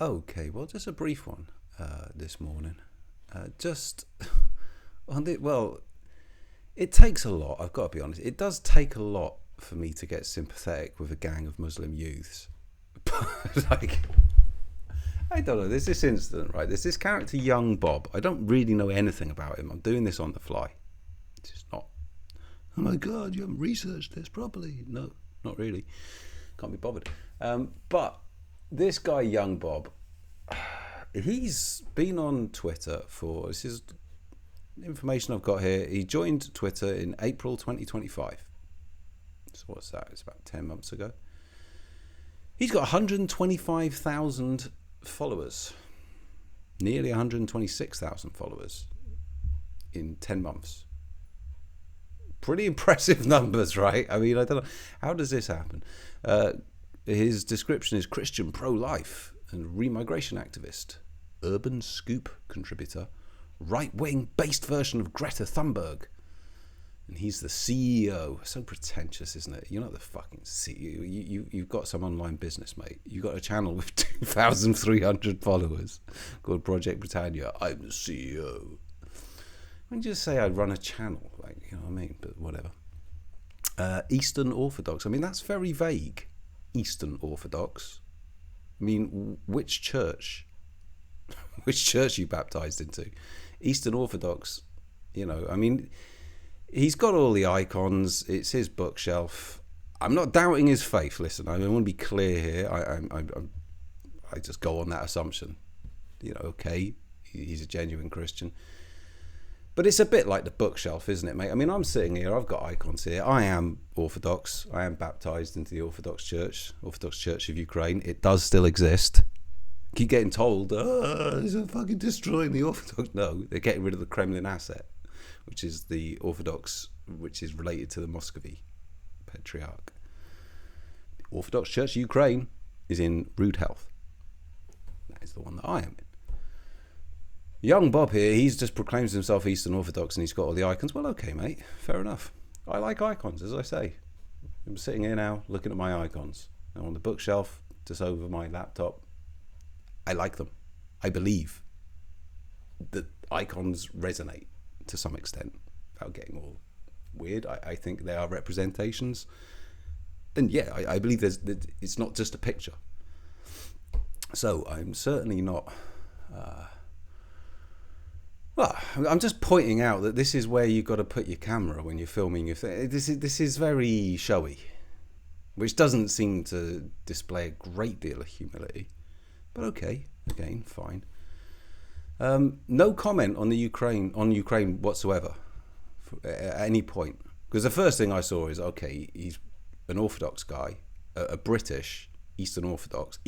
Okay, well, just a brief one this morning. Just on the well, it takes a lot. I've got to be honest. It does take a lot for me to get sympathetic with a gang of Muslim youths. Like, I don't know. There's this incident, right? There's this character, Young Bob. I don't really know anything about him. I'm doing this on the fly. It's just not. Oh my God, you haven't researched this properly. No, not really. Can't be bothered. But this guy, Young Bob, he's been on Twitter for, this is information I've got here. He joined Twitter in April 2025. So what's that? It's about 10 months ago. He's got 125,000 followers, nearly 126,000 followers in 10 months. Pretty impressive numbers, right? I mean, I don't know. How does this happen? His description is Christian pro-life and remigration activist, urban scoop contributor, right-wing based version of Greta Thunberg. And he's the CEO. So pretentious, isn't it? You're not the fucking CEO. You've got some online business, mate. You've got a channel with 2,300 followers called Project Britannia. I'm the CEO. I mean, just say I run a channel, like, you know what I mean? But whatever. Eastern Orthodox. I mean, that's very vague. Eastern Orthodox. I mean, which church? Which church are you baptized into? Eastern Orthodox, you know, I mean, he's got all the icons. It's his bookshelf. I'm not doubting his faith. Listen, I want to be clear here. I just go on that assumption. You know, okay, he's a genuine Christian. But it's a bit like the bookshelf, isn't it, mate? I mean, I'm sitting here. I've got icons here. I am Orthodox. I am baptized into the Orthodox Church of Ukraine. It does still exist. Keep getting told, they're fucking destroying the Orthodox. No, they're getting rid of the Kremlin asset, which is the Orthodox, which is related to the Muscovy Patriarch. The Orthodox Church of Ukraine is in rude health. That is the one that I am in. Young Bob here, he's just proclaims himself Eastern Orthodox and he's got all the icons. Well, okay, mate, fair enough. I like icons, as I say. I'm sitting here now looking at my icons. They're on the bookshelf, just over my laptop. I like them. I believe that icons resonate to some extent, without getting all weird. I think they are representations. And yeah, I believe it's not just a picture. So I'm certainly not... Well, I'm just pointing out that this is where you've got to put your camera when you're filming your thing. This is very showy, which doesn't seem to display a great deal of humility. But okay, again, fine. No comment on Ukraine whatsoever at any point. Because the first thing I saw is, okay, he's an Orthodox guy, a British Eastern Orthodox,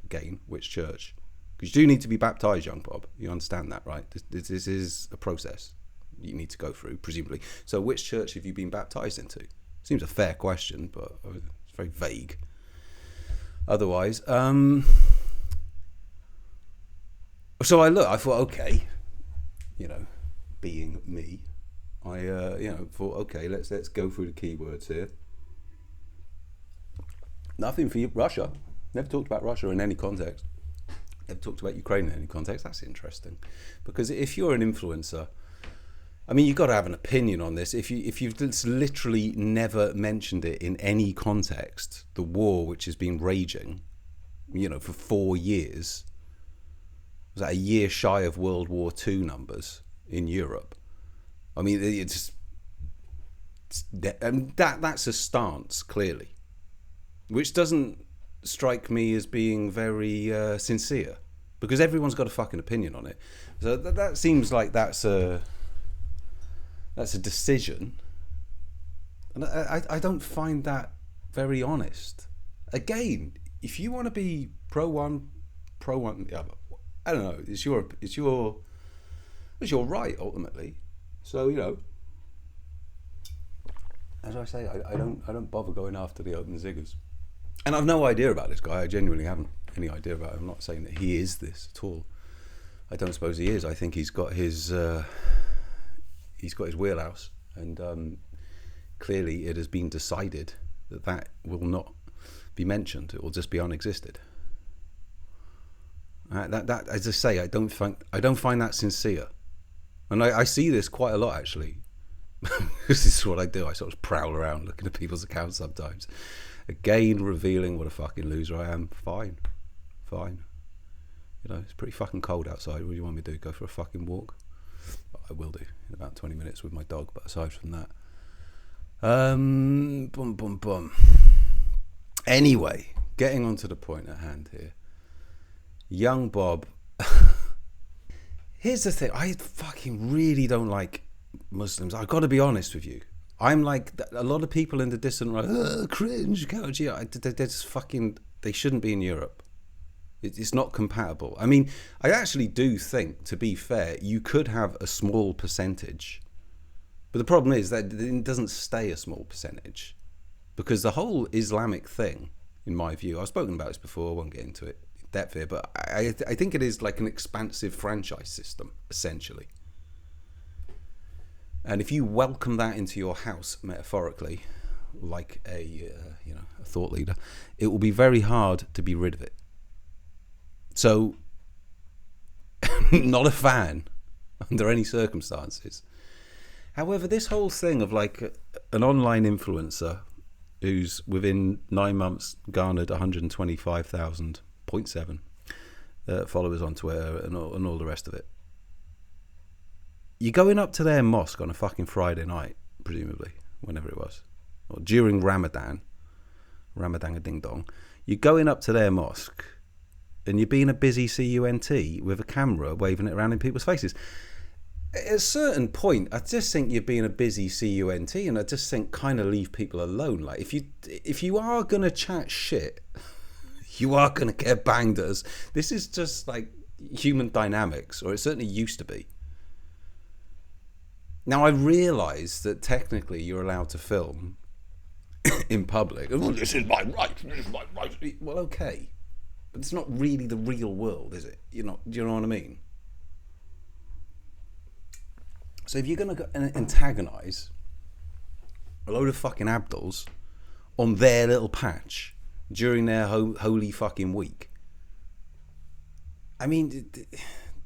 again, which church? Because you do need to be baptized, young Bob. You understand that, right? This is a process you need to go through, presumably. So which church have you been baptized into? Seems a fair question, but it's very vague. Otherwise, so I thought, okay, you know, being me, I thought, okay, let's go through the keywords here. Nothing for you, Russia. Never talked about Russia in any context. Never talked about Ukraine in any context. That's interesting, because if you're an influencer, I mean, you've got to have an opinion on this. If you've just literally never mentioned it in any context, the war which has been raging, you know, for 4 years, was that a year shy of World War II numbers in Europe? I mean, that's a stance, clearly, which doesn't strike me as being very sincere, because everyone's got a fucking opinion on it. So that seems like that's a decision, and I don't find that very honest. Again, if you want to be pro one, yeah, I don't know. It's your right ultimately. So, you know, as I say, I don't bother going after the open ziggers. And I've no idea about this guy. I genuinely haven't any idea about him. I'm not saying that he is this at all. I don't suppose he is. I think he's got his wheelhouse, and clearly it has been decided that will not be mentioned. It will just be unexisted. That as I say, I don't find that sincere, and I see this quite a lot actually. This is what I do. I sort of prowl around looking at people's accounts sometimes, again revealing what a fucking loser I am. Fine. You know, it's pretty fucking cold outside. What do you want me to do? Go for a fucking walk? I will do in about 20 minutes with my dog. But aside from that, Anyway, getting on to the point at hand here. Young Bob. Here's the thing. I fucking really don't like Muslims. I've got to be honest with you. I'm like a lot of people in the distant right. Cringe, couch. Yeah, they're just fucking. They shouldn't be in Europe. It's not compatible. I mean, I actually do think, to be fair, you could have a small percentage. But the problem is that it doesn't stay a small percentage. Because the whole Islamic thing, in my view, I've spoken about this before, I won't get into it in depth here, but I think it is like an expansive franchise system, essentially. And if you welcome that into your house, metaphorically, like a thought leader, it will be very hard to be rid of it. So, not a fan under any circumstances. However, this whole thing of like an online influencer who's within 9 months garnered 125,000.7 followers on Twitter and all the rest of it. You're going up to their mosque on a fucking Friday night, presumably, whenever it was, or during Ramadan a ding dong. You're going up to their mosque and you're being a busy cunt with a camera waving it around in people's faces. At a certain point, I just think you're being a busy cunt, and I just think kind of leave people alone. Like if you are gonna chat shit, you are gonna get banged at us. This is just like human dynamics, or it certainly used to be. Now I realise that technically you're allowed to film in public. Oh, this is my right. This is my right. Well, okay, but it's not really the real world, is it? Do you know what I mean? So if you're going to antagonise a load of fucking Abduls on their little patch during their holy fucking week, I mean,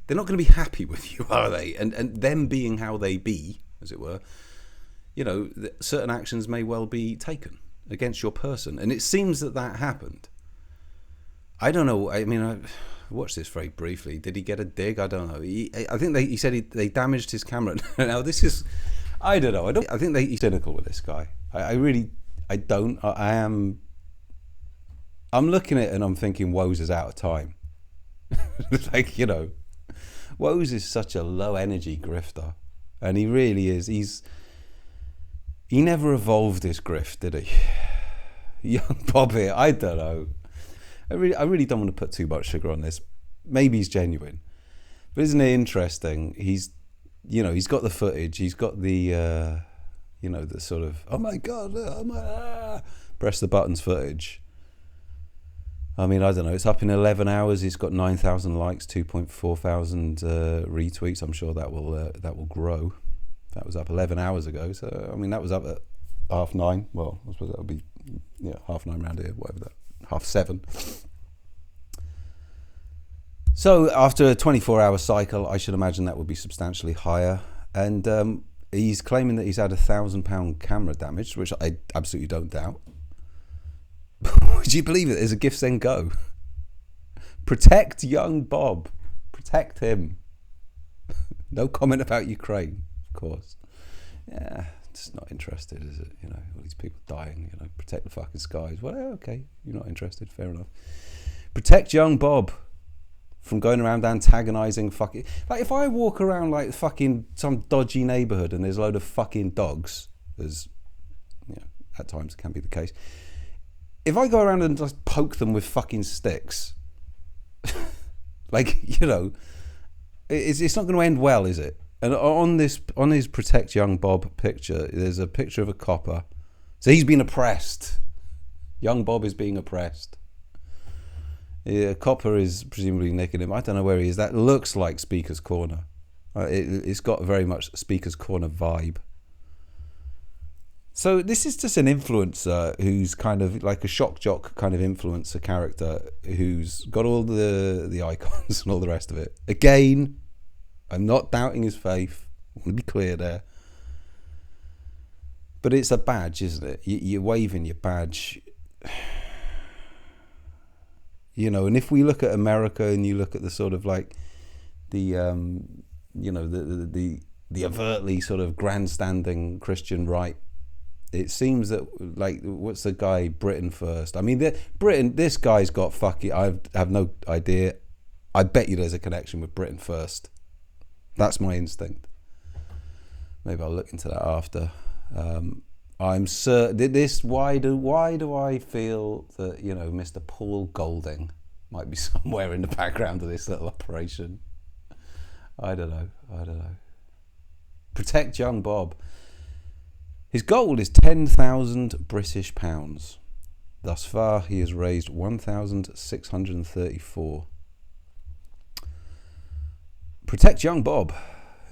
they're not going to be happy with you, are they? And them being how they be, as it were, certain actions may well be taken against your person. And it seems that happened. I don't know. I mean, I watched this very briefly. Did he get a dig? I don't know. I think he said they damaged his camera. Now this is, I don't know. I think he's cynical with this guy. I don't. I'm looking at it and I'm thinking Woes is out of time. Like, Woes is such a low energy grifter, and he really is. He never evolved his grift, did he? Young Bob here. I don't know. I really don't want to put too much sugar on this. Maybe he's genuine, but isn't it interesting? He's got the footage. He's got the, the sort of oh my god, press the buttons footage. I mean, I don't know. It's up in 11 hours. It's got 9,000 likes, 2.4 thousand retweets. I'm sure that will grow. That was up 11 hours ago. So I mean, that was up at 9:30. Well, I suppose that would be 9:30 round here, whatever that. 7:30. So after a 24-hour cycle, I should imagine that would be substantially higher. And he's claiming that he's had £1,000 camera damage, which I absolutely don't doubt. Would you believe it? There's a Give Send Go. Protect young Bob. Protect him. No comment about Ukraine, of course. Yeah. It's not interested, is it? All these people dying, protect the fucking skies. Well, okay, you're not interested, fair enough. Protect young Bob from going around antagonising fucking... Like, if I walk around like fucking some dodgy neighbourhood and there's a load of fucking dogs, as, at times it can be the case. If I go around and just poke them with fucking sticks, like, it's not going to end well, is it? And on his Protect Young Bob picture, there's a picture of a copper. So he's been oppressed. Young Bob is being oppressed. Copper is presumably nicking him. I don't know where he is. That looks like Speaker's Corner. It's got very much Speaker's Corner vibe. So this is just an influencer who's kind of like a shock jock kind of influencer character who's got all the icons and all the rest of it. Again, I'm not doubting his faith. I want to be clear there. But it's a badge, isn't it? You're waving your badge. You know, and if we look at America and you look at the sort of like the, you know, the overtly sort of grandstanding Christian right, it seems that, like, what's the guy, Britain First? I mean, this guy's got fucking, I have no idea. I bet you there's a connection with Britain First. That's my instinct. Maybe I'll look into that after. I'm certain this. Why do I feel that, you know, Mr. Paul Golding might be somewhere in the background of this little operation? I don't know. Protect young Bob. His goal is 10,000 British pounds. Thus far, he has raised 1,634. Protect young Bob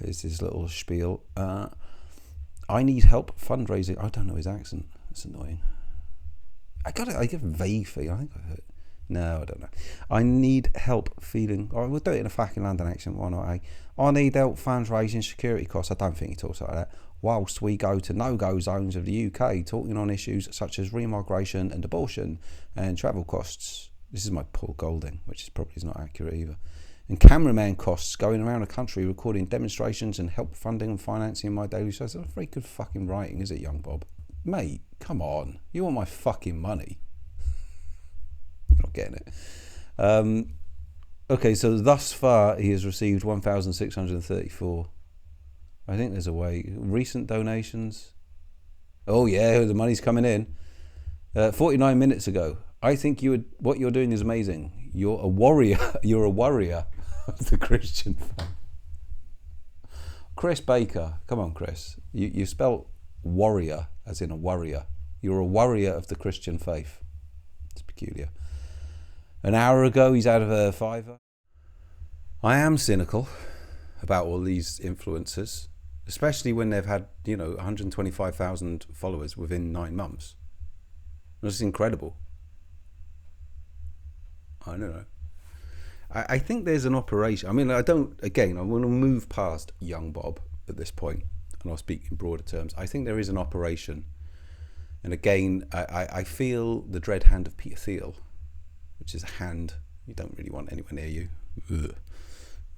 is his little spiel. I need help fundraising. I don't know his accent. That's annoying. I get a vague feeling. I think I heard. No, I don't know. I need help feeling. Oh, we'll do it in a fucking London accent. Why not? I need help fundraising security costs. I don't think he talks like that. Whilst we go to no-go zones of the UK, talking on issues such as remigration and abortion and travel costs. This is my Paul Golding, which is probably not accurate either. And cameraman costs, going around the country recording demonstrations and help funding and financing my daily shows. That's not very good fucking writing, is it, young Bob? Mate, come on. You want my fucking money? You're not getting it. Okay, so thus far he has received 1,634. I think there's a way. Recent donations. Oh yeah, the money's coming in. 49 minutes ago. I think what you're doing is amazing. You're a warrior. You're a warrior of the Christian faith. Chris Baker. Come on, Chris. You spelt warrior as in a warrior. You're a warrior of the Christian faith. It's peculiar. An hour ago, he's out of a fiver. I am cynical about all these influencers, especially when they've had, 125,000 followers within 9 months. This is incredible. I don't know. I think there's an operation. I mean, I want to move past young Bob at this point, and I'll speak in broader terms. I think there is an operation. And again, I feel the dread hand of Peter Thiel, which is a hand you don't really want anywhere near you. Ugh.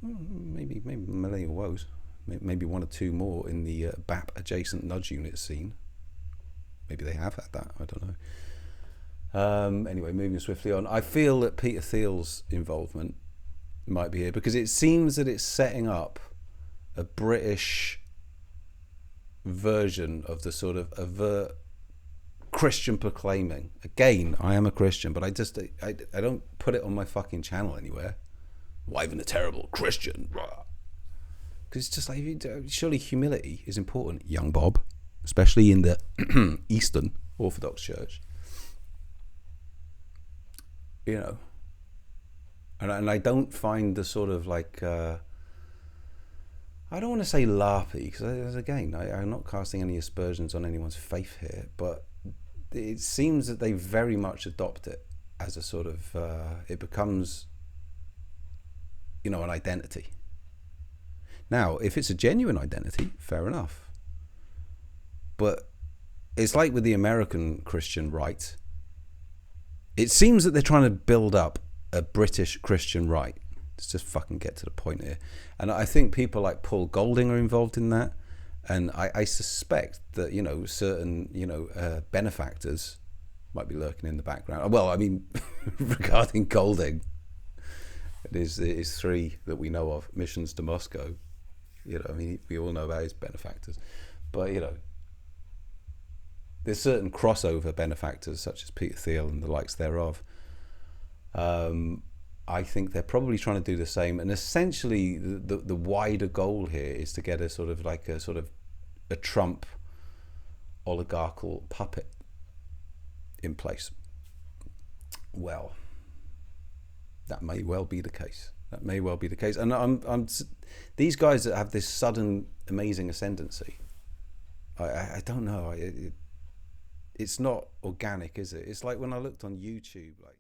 Maybe millennial woes. Maybe one or two more in the BAP adjacent nudge unit scene. Maybe they have had that. I don't know. Anyway, moving swiftly on. I feel that Peter Thiel's involvement might be here because it seems that it's setting up a British version of the sort of overt Christian proclaiming. Again, I am a Christian, but I don't put it on my fucking channel anywhere. Wyvern a terrible Christian. Because it's just like, surely humility is important, young Bob, especially in the Eastern Orthodox Church. And I don't find the sort of like, I don't want to say larpy, because again, I'm not casting any aspersions on anyone's faith here, but it seems that they very much adopt it as a sort of, it becomes, an identity. Now, if it's a genuine identity, fair enough. But it's like with the American Christian right. It seems that they're trying to build up a British Christian right. Let's just fucking get to the point here. And I think people like Paul Golding are involved in that. And I suspect that, certain, benefactors might be lurking in the background. Well, I mean, regarding Golding, it is 3 that we know of, missions to Moscow. We all know about his benefactors. But, there's certain crossover benefactors such as Peter Thiel and the likes thereof. I think they're probably trying to do the same. And essentially, the wider goal here is to get a Trump oligarchical puppet in place. Well, that may well be the case. And I'm these guys that have this sudden amazing ascendancy. I don't know. it's not organic, is it? It's like when I looked on YouTube, like